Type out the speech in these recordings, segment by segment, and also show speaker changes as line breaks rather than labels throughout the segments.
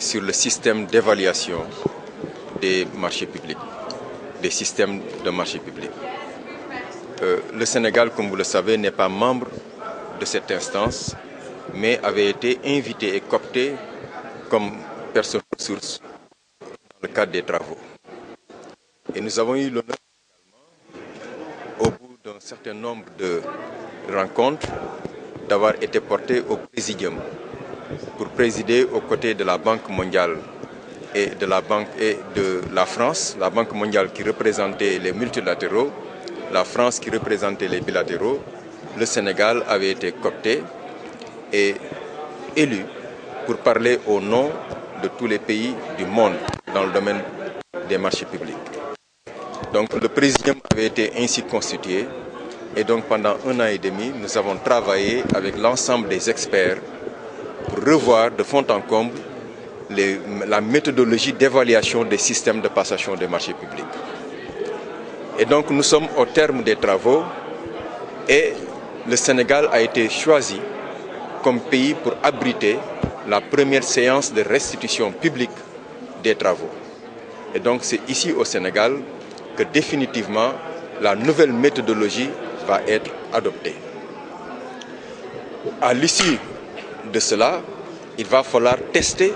sur le système d'évaluation des marchés publics, des systèmes de marchés publics. Le Sénégal, comme vous le savez, n'est pas membre de cette instance, mais avait été invité et coopté comme personne ressource dans le cadre des travaux. Et nous avons eu l'honneur également, au bout d'un certain nombre de rencontres, d'avoir été porté au Présidium pour présider aux côtés de la Banque mondiale et de la France, la Banque mondiale qui représentait les multilatéraux, la France qui représentait les bilatéraux. Le Sénégal avait été coopté et élu pour parler au nom de tous les pays du monde dans le domaine des marchés publics. Donc le Présidium avait été ainsi constitué et donc pendant 1 an et demi, nous avons travaillé avec l'ensemble des experts pour revoir de fond en comble la méthodologie d'évaluation des systèmes de passation des marchés publics. Et donc nous sommes au terme des travaux et le Sénégal a été choisi comme pays pour abriter la première séance de restitution publique des travaux. Et donc c'est ici au Sénégal que définitivement la nouvelle méthodologie va être adoptée. À l'issue de cela, il va falloir tester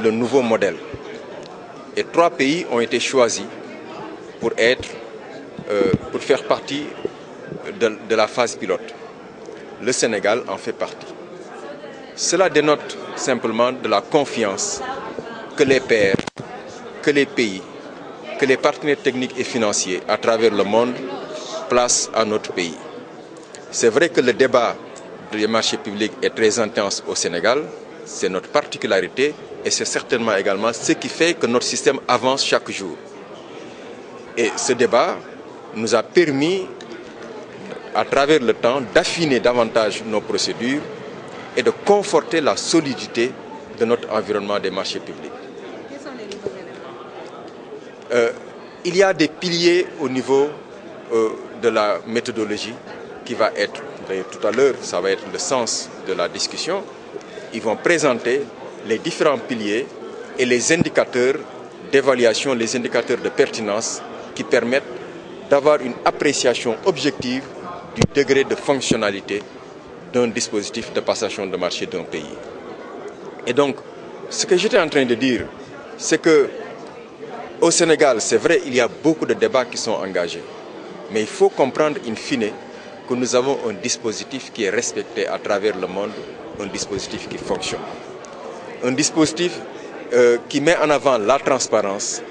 le nouveau modèle. Et 3 pays ont été choisis pour faire partie de la phase pilote. Le Sénégal en fait partie. Cela dénote simplement de la confiance que les pairs, que les pays, que les partenaires techniques et financiers à travers le monde placent à notre pays. C'est vrai que le débat des marchés publics est très intense au Sénégal, c'est notre particularité et c'est certainement également ce qui fait que notre système avance chaque jour. Et ce débat nous a permis, à travers le temps, d'affiner davantage nos procédures et de conforter la solidité de notre environnement des marchés publics.
Quels sont les nouveaux éléments?
Il y a des piliers au niveau de la méthodologie qui va être, d'ailleurs tout à l'heure, ça va être le sens de la discussion. Ils vont présenter les différents piliers et les indicateurs d'évaluation, les indicateurs de pertinence qui permettent d'avoir une appréciation objective du degré de fonctionnalité d'un dispositif de passation de marché d'un pays. Et donc, ce que j'étais en train de dire, c'est que au Sénégal, c'est vrai, il y a beaucoup de débats qui sont engagés. Mais il faut comprendre in fine que nous avons un dispositif qui est respecté à travers le monde, un dispositif qui fonctionne. Un dispositif qui met en avant la transparence,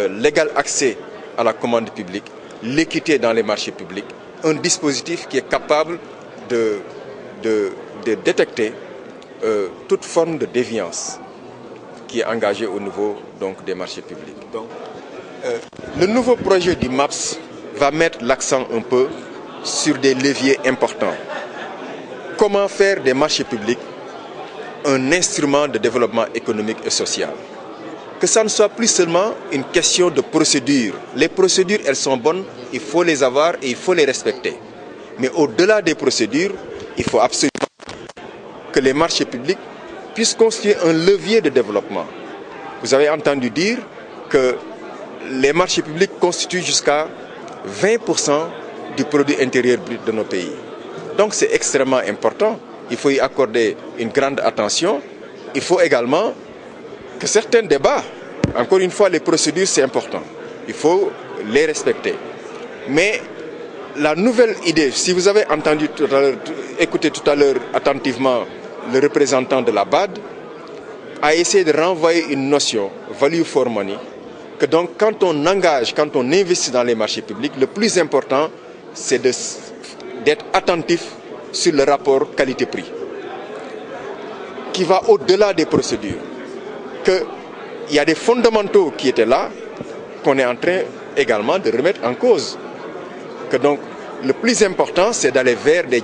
l'égal accès à la commande publique, l'équité dans les marchés publics, un dispositif qui est capable de détecter toute forme de déviance qui est engagée au niveau donc, des marchés publics. Donc, le nouveau projet du MAPS va mettre l'accent un peu sur des leviers importants. Comment faire des marchés publics un instrument de développement économique et social? Que ça ne soit plus seulement une question de procédure. Les procédures, elles sont bonnes, il faut les avoir et il faut les respecter. Mais au-delà des procédures, il faut absolument que les marchés publics puissent constituer un levier de développement. Vous avez entendu dire que les marchés publics constituent jusqu'à 20% du produit intérieur brut de nos pays. Donc c'est extrêmement important. Il faut y accorder une grande attention. Il faut également que certains débats, encore une fois, les procédures, c'est important. Il faut les respecter. Mais la nouvelle idée, si vous avez entendu écouté tout à l'heure attentivement le représentant de la BAD, a essayé de renvoyer une notion, value for money, que donc quand on engage, quand on investit dans les marchés publics, le plus important, c'est d'être attentif sur le rapport qualité-prix, qui va au-delà des procédures. Qu'il y a des fondamentaux qui étaient là, qu'on est en train également de remettre en cause. Que donc, le plus important, c'est d'aller vers des